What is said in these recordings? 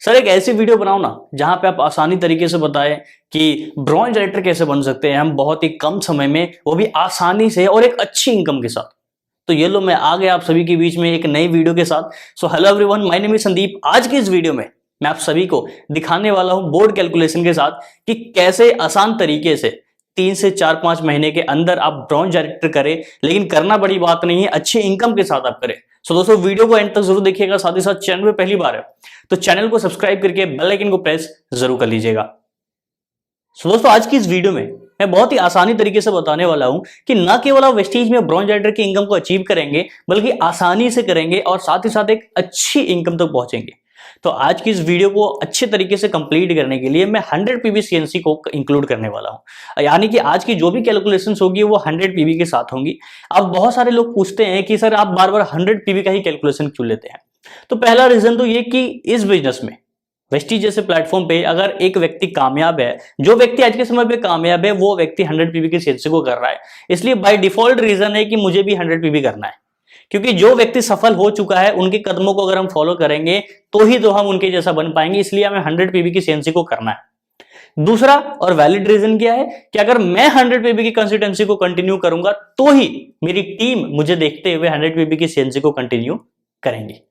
Sir एक ऐसी video बनाओ ना जहां पे आप आसानी तरीके से बताएं कि ब्रॉन्ज डायरेक्टर कैसे बन सकते हैं हम बहुत ही कम समय में, वो भी आसानी से और एक अच्छी इनकम के साथ। तो ये लो मैं आ गया आप सभी के बीच में एक नई वीडियो के साथ। So hello everyone, my name is Sandeep. आज की इस वीडियो में मैं आप सभी को दिखाने वाला हूं बोर्ड कैलकुलेशन के साथ कि कैसे आसान तरीके से 3 से 4-5 महीने के अंदर आप ब्रॉन्ज डायरेक्टर करें, लेकिन करना बड़ी बात नहीं है, अच्छी इनकम के साथ आप करें। सो दोस्तों वीडियो को एंड तक जरूर देखिएगा। साथ ही साथ चैनल पे पहली बार है तो चैनल को सब्सक्राइब करके बेल आइकन को प्रेस जरूर कर लीजिएगा। सो दोस्तों आज की इस वीडियो में मैं बहुत ही आसानी तरीके से बताने वाला हूं कि न केवल आप वेस्टीज में ब्रॉन्ज डायरेक्टर की इनकम को अचीव करेंगे बल्कि आसानी से करेंगे और साथ ही साथ एक अच्छी इनकम तक पहुंचेंगे। तो आज की इस वीडियो को अच्छे तरीके से कंप्लीट करने के लिए मैं 100 पीवी सीएनसी को इंक्लूड करने वाला हूं, यानी कि आज की जो भी कैलकुलेशंस होगी वो 100 पीवी के साथ होंगी। अब बहुत सारे लोग पूछते हैं कि सर आप बार बार 100 पीवी का ही कैलकुलेशन क्यों लेते हैं। तो पहला रीजन तो ये कि इस बिजनेस में वेस्टीज जैसे प्लेटफॉर्म पे अगर एक व्यक्ति कामयाब है, जो व्यक्ति आज के समय पे कामयाब है वो व्यक्ति 100 पीवी की सीएनसी को कर रहा है, इसलिए बाय डिफॉल्ट रीजन है कि मुझे भी 100 पीवी करना है। क्योंकि जो व्यक्ति सफल हो चुका है उनके कदमों को अगर हम फॉलो करेंगे तो ही तो हम उनके जैसा बन पाएंगे, इसलिए हमें 100 पीवी की सीएनसी को करना है। दूसरा और वैलिड रीजन क्या है कि अगर मैं 100 पीवी की कंसिस्टेंसी को कंटिन्यू करूंगा तो ही मेरी टीम मुझे देखते हुए 100 पीवी की सीएनसी को कंटिन्यू करेंगे।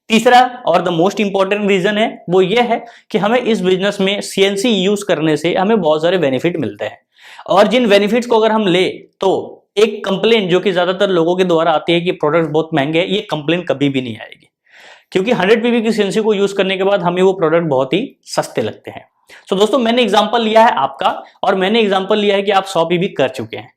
तीसरा और द मोस्ट इंपॉर्टेंट रीजन है वो ये है कि हमें इस बिजनेस में सीएनसी यूज करने से हमें बहुत सारे बेनिफिट मिलते हैं, और जिन बेनिफिट्स को अगर हम ले तो एक कंप्लेंट जो कि ज्यादातर लोगों के द्वारा आती है कि प्रोडक्ट बहुत महंगे हैं, ये कंप्लेंट कभी भी नहीं आएगी, क्योंकि 100 पीवी की सीएनसी को यूज करने के बाद हमें वो प्रोडक्ट बहुत ही सस्ते लगते हैं। सो दोस्तों मैंने एग्जांपल लिया है आपका, और मैंने एग्जांपल लिया है कि आप 100 पीवी कर चुके हैं।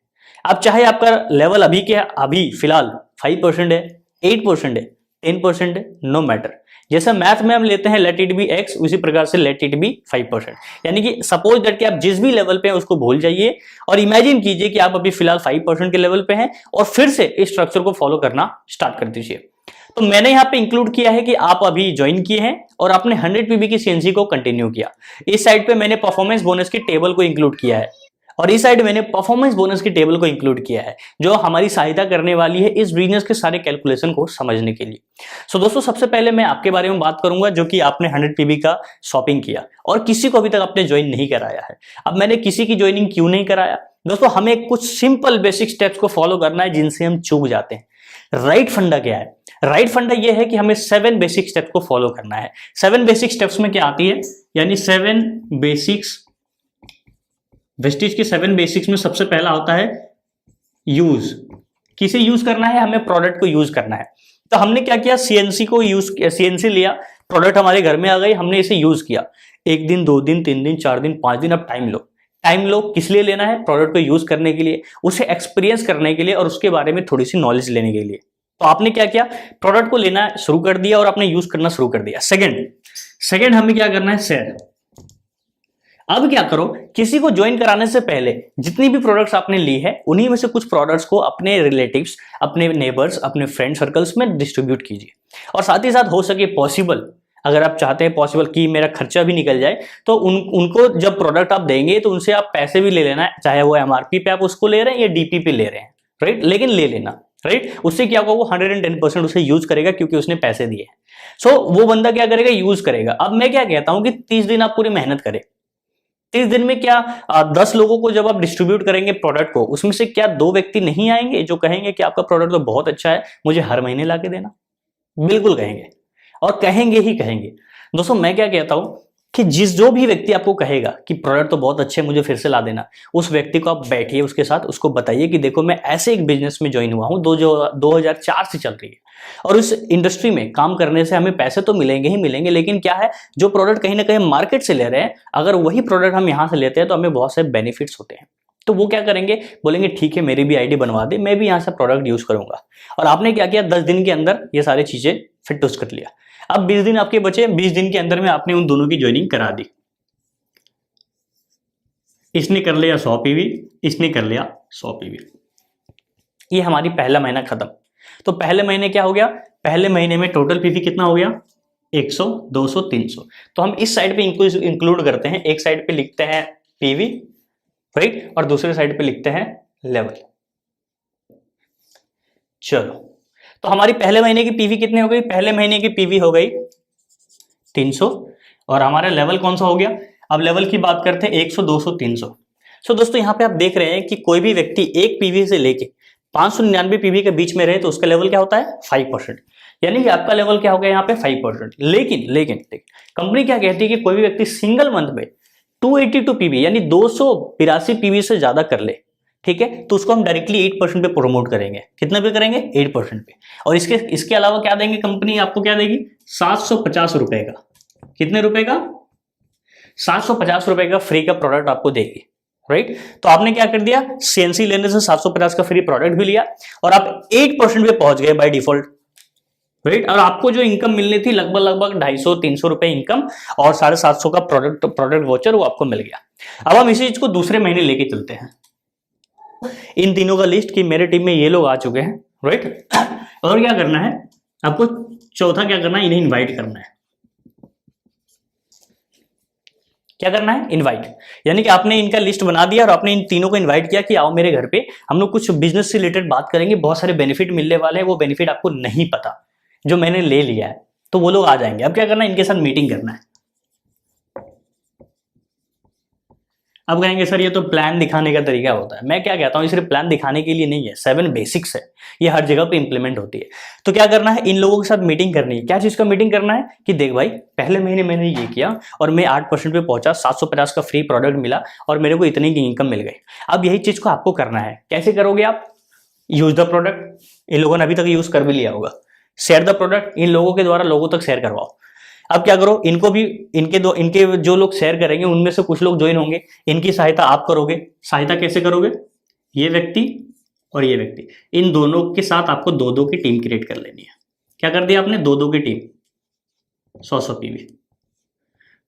अब चाहे आपका लेवल अभी के अभी फिलहाल 5% है, 8% है, 10% है, नो मैटर। जैसा मैथ में हम लेते हैं लेट इट बी x, उसी प्रकार से लेट इट बी 5%। यानी कि सपोज दैट कि आप जिस भी लेवल पे हैं उसको भूल जाइए और इमेजिन कीजिए कि आप अभी फिलहाल 5% के लेवल पे हैं और फिर से इस स्ट्रक्चर को फॉलो करना स्टार्ट कर दीजिए। तो मैंने यहाँ पे इंक्लूड किया है कि आप अभी ज्वाइन किए हैं और आपने 100 पीवी की सीएनसी को कंटिन्यू किया। इस साइड पे मैंने परफॉर्मेंस बोनस की टेबल को इंक्लूड किया है और इस साइड मैंने परफॉर्मेंस बोनस की टेबल को इंक्लूड किया है, जो हमारी सहायता करने वाली है इस बिजनेस के सारे कैलकुलेशन को समझने के लिए। सो दोस्तों सबसे पहले मैं आपके बारे में बात करूंगा जो कि आपने 100 पीवी का शॉपिंग किया और किसी को अभी तक आपने ज्वाइन नहीं कराया है। अब मैंने किसी की ज्वाइनिंग क्यों नहीं कराया दोस्तों, हमें कुछ सिंपल बेसिक स्टेप्स को फॉलो करना है जिनसे हम चूक जाते हैं। राइट फंडा क्या है? राइट फंडा यह है कि हमें 7 बेसिक स्टेप्स को फॉलो करना है। 7 बेसिक स्टेप्स में क्या आती है, यानी 7 बेसिक्स, वेस्टीज के 7 बेसिक्स में सबसे पहला होता है यूज। किसे यूज करना है? हमें प्रोडक्ट को यूज करना है। तो हमने क्या किया, सीएनसी को यूज किया, सीएनसी लिया, प्रोडक्ट हमारे घर में आ गई, हमने इसे यूज किया 1 दिन 2 दिन 3 दिन 4 दिन 5 दिन। अब टाइम लो, टाइम लो किस लिए लेना है? प्रोडक्ट को यूज करने के लिए, उसे एक्सपीरियंस करने के लिए और उसके बारे में थोड़ी सी नॉलेज लेने के लिए। तो आपने क्या किया, प्रोडक्ट को लेना शुरू कर दिया और आपने यूज करना शुरू कर दिया। सेकेंड हमें क्या करना है, शेयर। अब क्या करो, किसी को ज्वाइन कराने से पहले जितनी भी प्रोडक्ट्स आपने ली है उन्हीं में से कुछ प्रोडक्ट्स को अपने रिलेटिव्स, अपने नेबर्स, अपने फ्रेंड सर्कल्स में डिस्ट्रीब्यूट कीजिए। और साथ ही साथ हो सके पॉसिबल, अगर आप चाहते हैं पॉसिबल कि मेरा खर्चा भी निकल जाए, तो उनको जब प्रोडक्ट आप देंगे तो उनसे आप पैसे भी ले लेना, चाहे वो एमआरपी पे आप उसको ले रहे हैं या डीपी पे ले रहे हैं, राइट, लेकिन ले लेना, राइट। उससे क्या होगा, वो 110% उसे यूज करेगा क्योंकि उसने पैसे दिए हैं। सो वो बंदा क्या करेगा, यूज करेगा। अब मैं क्या कहता हूं कि 30 दिन आप पूरी मेहनत करें। 30 दिन में क्या 10 लोगों को जब आप डिस्ट्रीब्यूट करेंगे प्रोडक्ट को, उसमें से क्या 2 व्यक्ति नहीं आएंगे जो कहेंगे कि आपका प्रोडक्ट तो बहुत अच्छा है, मुझे हर महीने लाके देना? बिल्कुल कहेंगे, और कहेंगे ही कहेंगे। दोस्तों मैं क्या कहता हूं कि जो भी व्यक्ति आपको कहेगा कि प्रोडक्ट तो बहुत अच्छे, मुझे फिर से ला देना, उस व्यक्ति को आप बैठिए उसके साथ, उसको बताइए कि देखो मैं ऐसे एक बिजनेस में ज्वाइन हुआ हूं 2004 से चल रही है, और उस इंडस्ट्री में काम करने से हमें पैसे तो मिलेंगे ही मिलेंगे, लेकिन क्या है, जो प्रोडक्ट कहीं ना कहीं मार्केट से ले रहे हैं, अगर वही प्रोडक्ट हम यहां से लेते हैं तो हमें बहुत से बेनिफिट्स होते हैं। तो वो क्या करेंगे, बोलेंगे ठीक है मेरी भी आईडी बनवा दे, मैं भी यहां से प्रोडक्ट यूज करूंगा। और आपने क्या किया, 10 दिन के अंदर ये सारी चीजें फिट कर लिया। अब 20 दिन आपके बचे, 20 दिन के अंदर में आपने उन दोनों की ज्वाइनिंग करा दी। इसने कर लिया 100 पीवी, इसने कर लिया 100 पीवी। ये हमारी पहला महीना खत्म। तो पहले महीने क्या हो गया, पहले महीने में टोटल पीवी कितना हो गया, 100, 200, 300। तो हम इस साइड पे इंक्लूड करते हैं, एक साइड पे लिखते हैं पीवी, राइट, और दूसरे साइड पे लिखते हैं लेवल। चलो, तो हमारी पहले महीने की पीवी कितनी हो गई, पहले महीने की पीवी हो गई 300, और हमारा लेवल कौन सा हो गया? अब लेवल की बात करते हैं 100, 200, 300। सो दोस्तों यहाँ पे आप देख रहे हैं कि कोई भी व्यक्ति 1 पीवी से लेके 599 पीवी के बीच में रहे तो उसका लेवल क्या होता है? 5%। यानी कि आपका लेवल क्या हो गया यहाँ पे? 5%। लेकिन कंपनी क्या कहती है कि कोई भी व्यक्ति सिंगल मंथ में 282 पीवी यानी 282 पीवी से ज्यादा कर ले, ठीक है, तो उसको हम डायरेक्टली 8% पे प्रमोट करेंगे। कितने पे करेंगे? 8% पे। और इसके अलावा क्या देंगे कंपनी? आपको क्या देगी? 750 रुपए का। कितने रुपए का? 750 रुपए का फ्री का प्रोडक्ट आपको देगी, राइट। तो आपने क्या कर दिया? सीएनसी लेने से 750 का फ्री प्रोडक्ट भी लिया और आप 8% पे पहुंच गए बाय डिफॉल्ट, राइट। और आपको जो इनकम मिलनी थी लगभग 250-300 रुपए इनकम और 750 का प्रोडक्ट वोचर वो आपको मिल गया। अब हम इसी चीज को दूसरे महीने लेके चलते हैं। इन तीनों का लिस्ट कि मेरे टीम में ये लोग आ चुके हैं, राइट। और क्या करना है आपको? चौथा क्या करना है? इन्हें इनवाइट करना है। क्या करना है? इनवाइट। यानी कि आपने इनका लिस्ट बना दिया और आपने इन तीनों को इनवाइट किया कि आओ मेरे घर पे, हम लोग कुछ बिजनेस से रिलेटेड बात करेंगे, बहुत सारे बेनिफिट मिलने वाले हैं, वो बेनिफिट आपको नहीं पता जो मैंने ले लिया है, तो वो लोग आ जाएंगे। अब क्या करना है? इनके साथ मीटिंग करना है। अब कहेंगे सर ये तो प्लान दिखाने का तरीका होता है। मैं क्या कहता हूं, सिर्फ प्लान दिखाने के लिए नहीं है, 7 बेसिक्स है, ये हर जगह पे इंप्लीमेंट होती है। तो क्या करना है? इन लोगों के साथ मीटिंग करनी है। क्या चीज का मीटिंग करना है? कि देख भाई, पहले महीने मैंने ये किया और मैं 8% पे पहुंचा, 750 का फ्री प्रोडक्ट मिला और मेरे को इतनी की इनकम मिल गई। अब यही चीज को आपको करना है। कैसे करोगे आप? यूज द प्रोडक्ट, इन लोगों ने अभी तक यूज कर भी लिया होगा। शेयर द प्रोडक्ट, इन लोगों के द्वारा लोगों तक शेयर करवाओ। अब क्या करो? इनको भी, इनके जो लोग शेयर करेंगे उनमें से कुछ लोग ज्वाइन होंगे, इनकी सहायता आप करोगे। सहायता कैसे करोगे? ये व्यक्ति और ये व्यक्ति, इन दोनों के साथ आपको 2-2 की टीम क्रिएट कर लेनी है। क्या कर दिया आपने? 2-2 की टीम, 100-100 पीवी।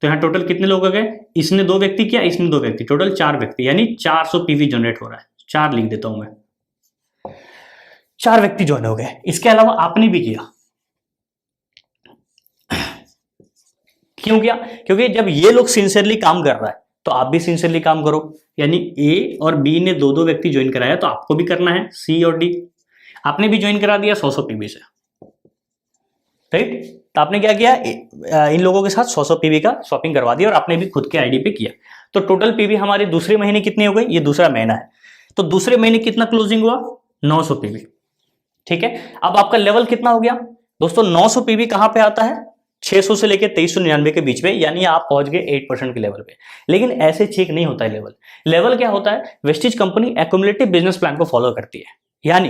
तो यहाँ टोटल कितने लोग हो गए? इसने 2 व्यक्ति किया, इसने 2 व्यक्ति, टोटल 4 व्यक्ति, यानी 400 पीवी जनरेट हो रहा है। 4 लिख देता हूं मैं, 4 व्यक्ति ज्वाइन हो गए। इसके अलावा आपने भी किया। क्यों किया? क्योंकि जब ये लोग सिंसियरली काम कर रहा है तो आप भी सिंसियरली काम करो। यानी ए और बी ने 2-2 व्यक्ति ज्वाइन कराया तो आपको भी करना है। सी और डी आपने भी ज्वाइन करा दिया 100-100 पीवी से, राइट। तो आपने क्या किया? इन लोगों के साथ 100-100 पीवी का शॉपिंग करवा दिया और आपने भी खुद के आईडी पे किया। तो टोटल पीवी हमारे दूसरे महीने कितनी हो गई? ये दूसरा महीना है, तो दूसरे महीने कितना क्लोजिंग हुआ? 900 पीवी, ठीक है। अब आपका लेवल कितना हो गया दोस्तों? 900 पीवी कहां पे आता है? 600 से लेकर 2399 के बीच में, यानी आप पहुंच गए 8% के लेवल पे। लेकिन ऐसे चेक नहीं होता है लेवल क्या होता है? वेस्टिज कंपनी एक्युमुलेटिव बिजनेस प्लान को फॉलो करती है। यानी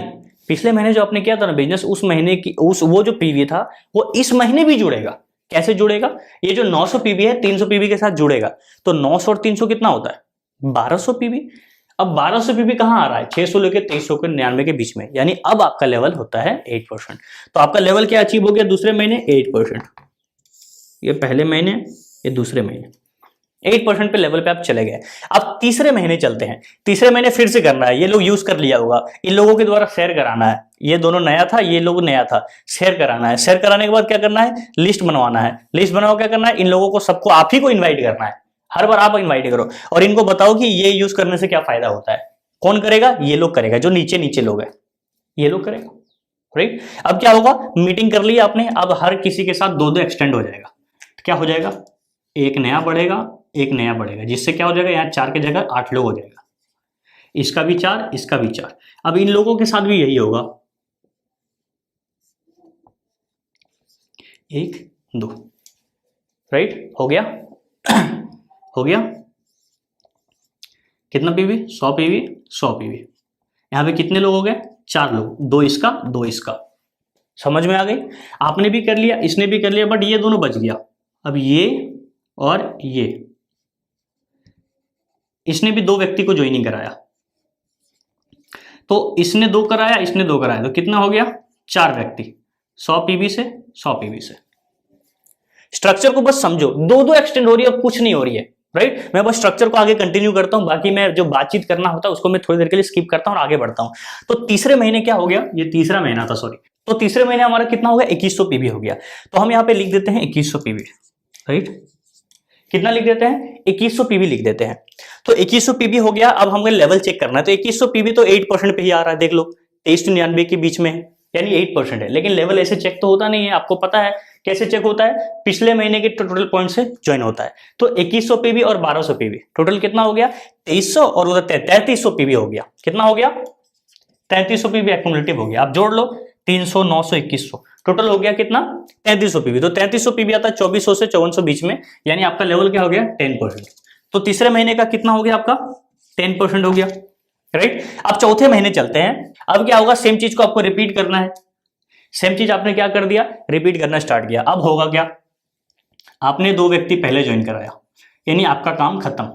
पिछले महीने जो आपने किया था ना बिजनेस, उस महीने की वो जो पीवी था वो इस महीने भी जुड़ेगा। कैसे जुड़ेगा? ये जो 900 पीवी है 300 पीवी के साथ जुड़ेगा। तो 900 और 300 कितना होता है? 1200 पीवी। अब 1200 पीवी कहां आ रहा है? 600 लेके 2399 के बीच में, यानी अब आपका लेवल होता है 8%। तो आपका लेवल क्या अचीव हो गया दूसरे महीने? 8%। ये पहले महीने, ये दूसरे महीने, 8% पे लेवल पे आप चले गए। अब तीसरे महीने चलते हैं। तीसरे महीने फिर से करना है। ये लोग यूज कर लिया होगा, इन लोगों के द्वारा शेयर कराना है। ये दोनों नया था, ये लोग नया था, शेयर कराना है। शेयर कराने के बाद क्या करना है? लिस्ट बनवाना है। लिस्ट बनाओ, क्या करना है? इन लोगों को सबको आप ही को इन्वाइट करना है। हर बार आप इन्वाइट करो और इनको बताओ कि ये यूज करने से क्या फायदा होता है। कौन करेगा? ये लोग करेगा, जो नीचे नीचे लोग हैं ये लोग करेगा, राइट। अब क्या होगा? मीटिंग कर ली आपने, अब हर किसी के साथ 2-2 एक्सटेंड हो जाएगा। क्या हो जाएगा? एक नया बढ़ेगा, एक नया बढ़ेगा, जिससे क्या हो जाएगा? यहाँ 4 की जगह 8 लोग हो जाएगा। इसका भी 4, इसका भी 4। अब इन लोगों के साथ भी यही होगा, 1, 2, राइट। हो गया हो गया। कितना पीवी? 100 PV, 100 PV. यहां पे कितने लोग हो गए? 4 लोग, 2 इसका 2 इसका। समझ में आ गई? आपने भी कर लिया, इसने भी कर लिया, बट ये दोनों बच गया। अब ये और ये, इसने भी 2 व्यक्ति को ज्वाइनिंग कराया, तो इसने 2 कराया, इसने 2 कराया, तो कितना हो गया? 4 व्यक्ति, 100 पीवी से 100 पीवी से। स्ट्रक्चर को बस समझो, 2-2 एक्सटेंड हो रही है, कुछ नहीं हो रही है, राइट। मैं बस स्ट्रक्चर को आगे कंटिन्यू करता हूं, बाकी मैं जो बातचीत करना होता है उसको मैं थोड़ी देर के लिए स्किप करता हूं और आगे बढ़ता हूं। तो तीसरे महीने क्या हो गया? ये तीसरा महीना था, सॉरी। तो तीसरे महीने हमारा कितना हो गया? 2100 पीवी हो गया। तो हम यहाँ पे लिख देते हैं 2100 पीवी, राइट। कितना लिख देते हैं? 2100 पीवी लिख देते हैं। तो 2100 पीवी हो गया। अब हमें लेवल चेक करना है, तो 2100 पीवी तो 8% पे ही आ रहा है, देख लो 2399 के बीच में है, यानी 8% है। लेकिन लेवल ऐसे चेक तो होता नहीं है, आपको पता है कैसे चेक होता है, पिछले महीने के टोटल पॉइंट से ज्वाइन होता है। तो 2100 पीवी और 1200 पीवी टोटल कितना हो गया, 2300 और उधर 3300 पीवी हो गया। कितना हो गया, 3300 पीवी एक्युमुलेटिव हो गया। आप जोड़ लो 300, 900, 2100 टोटल हो गया कितना, 3300 पीवी। तो 3300 पीवी आता है 2400 से 5400 बीच में, यानी आपका लेवल क्या हो गया, 10%। तो तीसरे महीने का कितना हो गया आपका, 10% हो गया, राइट। अब चौथे महीने चलते हैं। अब क्या होगा, सेम चीज को आपको रिपीट करना है। सेम चीज आपने क्या कर दिया, रिपीट करना स्टार्ट किया। अब होगा क्या, आपने 2 व्यक्ति पहले ज्वाइन कराया, यानी आपका काम खत्म।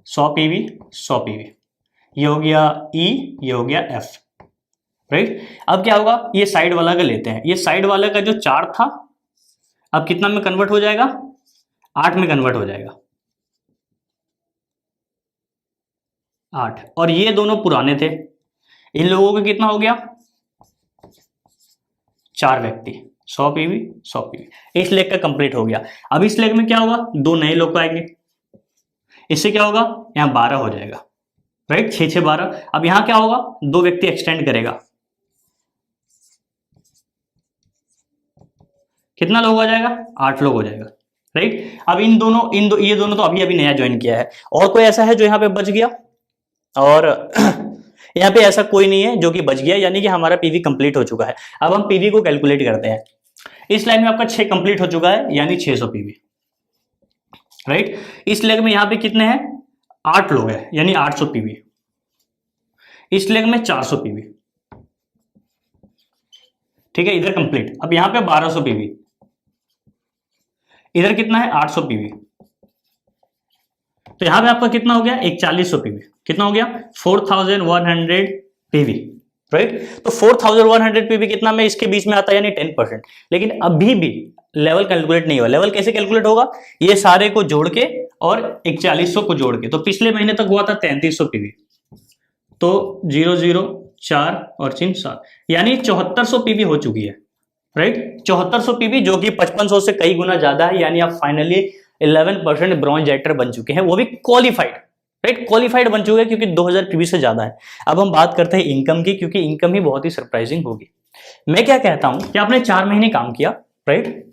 100 पीवी 100 पीवी, ये हो गया ई, ये हो गया एफ, राइट। अब क्या होगा, ये साइड वाला का लेते हैं। ये साइड वाले का जो 4 था अब कितना में कन्वर्ट हो जाएगा, 8 में कन्वर्ट हो जाएगा, 8। और ये दोनों पुराने थे, इन लोगों का कितना हो गया, 4 व्यक्ति, 100 पीवी 100 पीवी। इस लेग का कंप्लीट हो गया। अब इस लेग में क्या होगा, 2 नए लोग आएंगे, इससे क्या होगा, यहां 12 हो जाएगा, राइट। 6 6 12। अब यहां क्या होगा, 2 व्यक्ति एक्सटेंड करेगा, कितना लोग हो जाएगा, 8 लोग हो जाएगा, राइट। अब ये दोनों तो अभी अभी नया ज्वाइन किया है। और कोई ऐसा है जो यहाँ पे बच गया, और यहाँ पे ऐसा कोई नहीं है जो कि बच गया, यानी कि हमारा पीवी कंप्लीट हो चुका है। अब हम पीवी को कैलकुलेट करते हैं। इस लाइन में आपका 6 कंप्लीट हो चुका है, यानी 600 पीवी, राइट। इस लेग में यहाँ पे कितने हैं, 8 लोग हैं, यानी 800 पीवी। इस लेग में 400 पीवी, ठीक है, इधर कंप्लीट। अब यहाँ पे 1200 पीवी, इधर कितना है, 800 पीवी। तो यहां पे आपका कितना हो गया, 4100 पीवी। कितना हो गया, 4100 पीवी, राइट। तो 4100 पीवी कितना में इसके बीच में आता है, यानी 10%। लेकिन अभी भी लेवल कैलकुलेट नहीं हुआ। लेवल कैसे कैलकुलेट होगा, ये सारे को जोड़ के और 4100 को जोड़ के। तो पिछले महीने तक हुआ था 3300 पीवी, तो 0 0 4 और 3 7, यानी 7400 पीवी हो चुकी है, राइट। 7400 पीवी, जो कि 5500 से कई गुना ज्यादा है। यानी आप फाइनली 11% ब्रॉन्ज एक्टर बन चुके हैं, वो भी क्वालिफाइड, राइट। क्वालिफाइड बन चुके हैं क्योंकि 2000 पीवी से ज्यादा है। अब हम बात करते हैं इनकम की, क्योंकि इनकम ही बहुत ही सरप्राइजिंग होगी। मैं क्या कहता हूं कि आपने 4 महीने काम किया, राइट।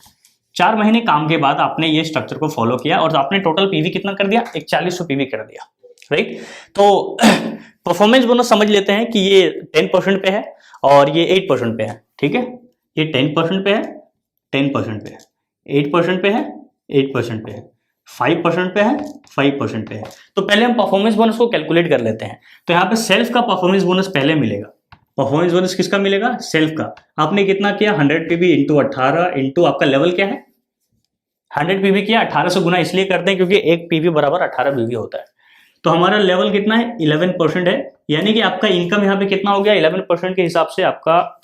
4 महीने काम के बाद आपने ये स्ट्रक्चर को फॉलो किया और आपने टोटल पीवी कितना कर दिया, 4100 पीवी कर दिया, राइट। तो परफॉर्मेंस बोनस समझ लेते हैं कि ये 10% पे है और ये 8% पे है, ठीक है। ये 10% पे है, 10% पे है, 8% पे है, 8% पे है, 5% पे है, 5% पे है। तो पहले हम परफॉर्मेंस बोनस को कैलकुलेट कर लेते हैं। तो यहाँ पे सेल्फ का परफॉर्मेंस बोनस पहले मिलेगा। परफॉर्मेंस बोनस किसका मिलेगा, सेल्फ का। आपने कितना किया, 100 पीवी इंटू 18 इंटू आपका लेवल क्या है, 100 पीवी किया। 18 से गुना इसलिए करते हैं क्योंकि 1 पीवी बराबर 18 पीवी होता है। तो हमारा लेवल कितना है, 11% है। यानी कि आपका इनकम यहाँ पे कितना हो गया, 11% के हिसाब से आपका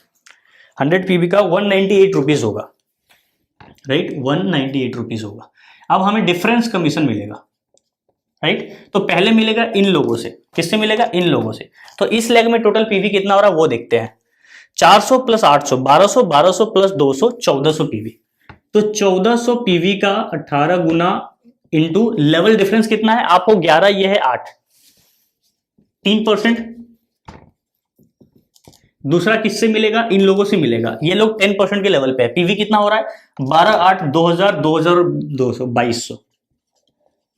100 पीवी का 198 रुपीज होगा, राइट। 198 रुपीज होगा। अब हमें डिफरेंस कमीशन मिलेगा, राइट। तो पहले मिलेगा इन लोगों से, किससे मिलेगा, इन लोगों से। तो इस लेग में टोटल पीवी कितना हो रहा है वो देखते हैं। 400 प्लस 800 1200, 1200 प्लस 200 1400 पीवी। तो 1400 पीवी का 18 गुना इंटू लेवल डिफरेंस कितना है आपको, 11, ये है 8, 3%। दूसरा किससे मिलेगा, इन लोगों से मिलेगा। ये लोग 10% के लेवल पे है। पीवी कितना हो रहा है, 12 8 2000, 2200,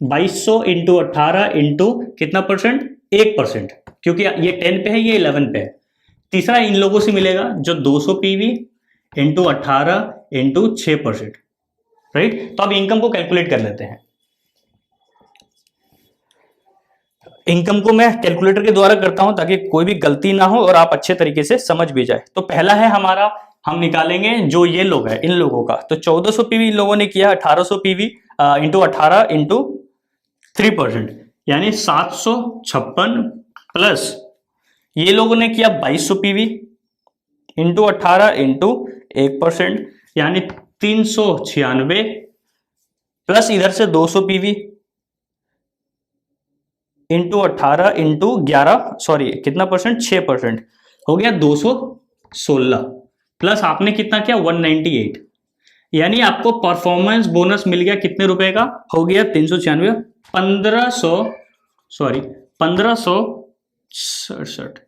2200 इंटू 18 इंटू कितना परसेंट, 1%, क्योंकि ये 10 पे है, ये 11 पे है। तीसरा इन लोगों से मिलेगा जो 200 पीवी इंटू 18 इंटू 6%, राइट। तो अब इनकम को कैलकुलेट कर लेते हैं। इनकम को मैं कैलकुलेटर के द्वारा करता हूं ताकि कोई भी गलती ना हो और आप अच्छे तरीके से समझ भी जाए। तो पहला है हमारा, हम निकालेंगे जो ये लोग है इन लोगों का। तो 1400 पीवी इन लोगों ने किया, 1800 पीवी इंटू 18 इंटू 3%, यानी 756 प्लस ये लोगों ने किया 2200 पीवी इंटू 18 इंटू 1%, यानी 396 प्लस इधर से 200 पीवी इंटू 18 इंटू 11, सॉरी कितना परसेंट, 6% हो गया 216, प्लस आपने कितना किया 198, यानी आपको परफॉर्मेंस बोनस मिल गया कितने रुपए का, हो गया 396, 1567,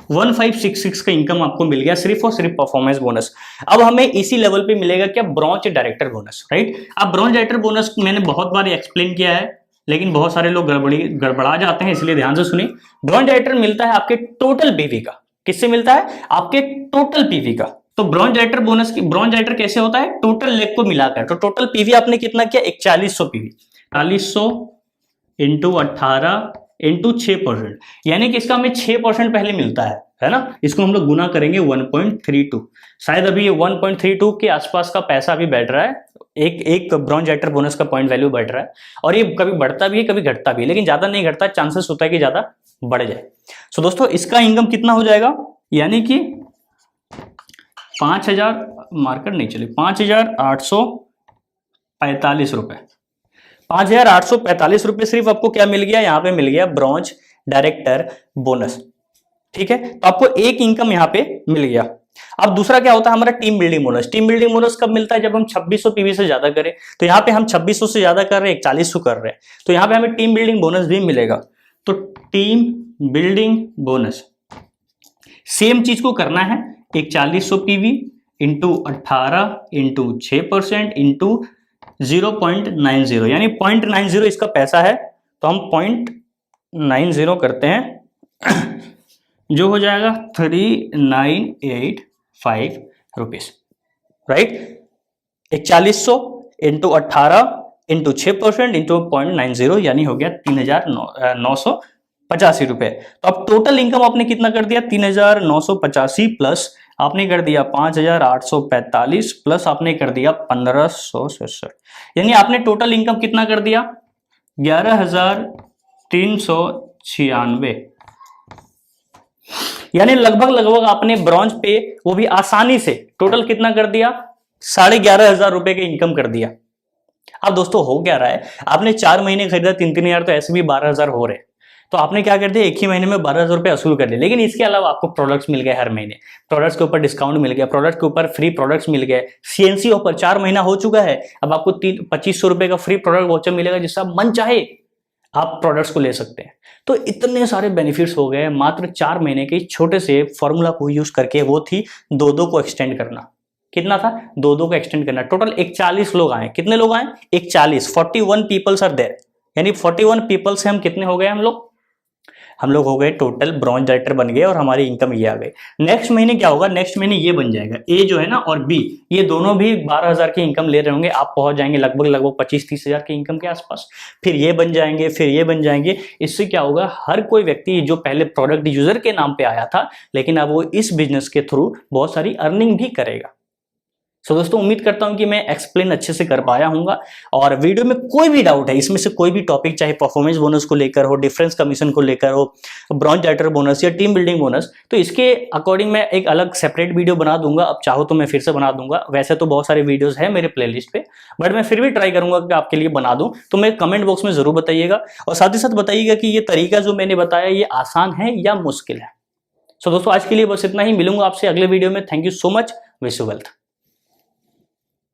1566 का इनकम आपको मिल गया सिर्फ और सिर्फ परफॉर्मेंस बोनस। अब हमें इसी लेवल पे मिलेगा क्या, ब्रॉन्ज डायरेक्टर बोनस, राइट। अब ब्रॉन्ज डायरेक्टर बोनस मैंने बहुत बार एक्सप्लेन किया है, लेकिन बहुत सारे लोग गड़बड़ा जाते हैं, इसलिए ध्यान से सुनिए। ब्रॉन्ज डायरेक्टर मिलता है आपके टोटल पीवी का। किससे मिलता है, आपके टोटल पीवी का। तो ब्रॉन्ज डायरेक्टर बोनस की, ब्रॉन्ज डायरेक्टर कैसे होता है, टोटल लेग को मिलाकर। तो टोटल पीवी आपने कितना किया, 4100 पीवी, 4100 इंटू 18 इंटू 6%, यानी कि इसका हमें 6% पहले मिलता है ना। इसको हम लोग गुना करेंगे 1.32, शायद अभी ये 1.32 के आसपास का पैसा अभी बैठ रहा है। एक ब्रॉन्ज डायरेक्टर बोनस का पॉइंट वैल्यू बढ़ रहा है, और ये कभी बढ़ता भी है कभी घटता भी है, लेकिन ज्यादा नहीं घटता, चांसेस होता है कि ज्यादा बढ़ जाए। सो दोस्तों इसका इनकम कितना हो जाएगा, यानी कि 5000 मार्कर नहीं चले, 5845 रुपए, 5845 रुपए सिर्फ आपको क्या मिल गया, यहां पे मिल गया ब्रॉन्ज डायरेक्टर बोनस। ठीक है, तो आपको एक इनकम यहां पे मिल गया। अब दूसरा क्या होता है हमारा, team building bonus. Team building bonus कब मिलता है, जब हम 2600 पीवी से ज्यादा करें। तो यहाँ पे हम 2600 से ज्यादा कर रहे हैं, 4100 कर रहे हैं, तो यहाँ पे हमें टीम बिल्डिंग बोनस भी मिलेगा। तो टीम बिल्डिंग बोनस सेम चीज को करना है, 4100 पीवी इंटू 18 इंटू 6% इंटू 0.90, यानी 0.90 इसका पैसा है, तो हम 0.90 करते हैं, जो हो जाएगा 3985 rupees, right. 4100 into 18 into 6% into 0.90, यानी हो गया 3985 रुपए। तो अब टोटल इनकम आपने कितना कर दिया, 3985 प्लस आपने कर दिया 5845 प्लस आपने कर दिया 1567, यानी आपने टोटल इनकम कितना कर दिया, 11396, यानी लगभग आपने ब्रॉन्ज पे वो भी आसानी से टोटल कितना कर दिया, 11,500 रुपए के इनकम कर दिया। अब दोस्तों हो क्या रहा है, आपने 4 महीने खरीदा 3-3 हजार, तो ऐसे भी 12,000 हो रहे, तो आपने क्या कर दिया, एक ही महीने में 12,000 रुपए वसूल कर लिए। लेकिन इसके अलावा आपको प्रोडक्ट्स मिल गए हर महीने, प्रोडक्ट्स के ऊपर डिस्काउंट मिल गया, प्रोडक्ट के ऊपर फ्री प्रोडक्ट्स मिल गए, सीएनसी ऑफर 4 महीना हो चुका है, अब आपको 2500 रुपए का फ्री प्रोडक्ट वाउचर मिलेगा, जिससे आप मन चाहे आप प्रोडक्ट्स को ले सकते हैं। तो इतने सारे बेनिफिट्स हो गए मात्र 4 महीने के छोटे से फॉर्मूला को यूज करके। वो थी 2-2 को एक्सटेंड करना, कितना था, 2-2 को एक्सटेंड करना। टोटल 41 लोग आए, कितने लोग आए, 41, 41 पीपल्स आर देयर, यानी 41 पीपल से हम कितने हो गए, हम लोग हो गए टोटल ब्रॉन्ज डायरेक्टर बन गए, और हमारी इनकम ये आ गई। नेक्स्ट महीने क्या होगा, नेक्स्ट महीने ये बन जाएगा, ए जो है ना और बी, ये दोनों भी 12,000 की इनकम ले रहे होंगे, आप पहुंच जाएंगे लगभग 25-30 हजार की इनकम के आसपास। फिर ये बन जाएंगे, फिर ये बन जाएंगे। इससे क्या होगा, हर कोई व्यक्ति जो पहले प्रोडक्ट यूजर के नाम पे आया था, लेकिन अब वो इस बिजनेस के थ्रू बहुत सारी अर्निंग भी करेगा। सो दोस्तों उम्मीद करता हूं कि मैं एक्सप्लेन अच्छे से कर पाया हूंगा, और वीडियो में कोई भी डाउट है, इसमें से कोई भी टॉपिक, चाहे परफॉर्मेंस बोनस को लेकर हो, डिफरेंस कमीशन को लेकर हो, ब्रॉन्ज डायरेक्टर बोनस या टीम बिल्डिंग बोनस, तो इसके अकॉर्डिंग मैं एक अलग सेपरेट वीडियो बना दूंगा। अब चाहो तो मैं फिर से बना दूंगा, वैसे तो बहुत सारे वीडियोस है मेरे प्लेलिस्ट पे, बट मैं फिर भी ट्राई करूंगा कि आपके लिए बना दूं। तो मैं कमेंट बॉक्स में जरूर बताइएगा, और साथ ही साथ बताइएगा कि ये तरीका जो मैंने बताया ये आसान है या मुश्किल है। सो दोस्तों आज के लिए बस इतना ही, मिलूंगा आपसे अगले वीडियो में। Thank you so much, wish you wealth.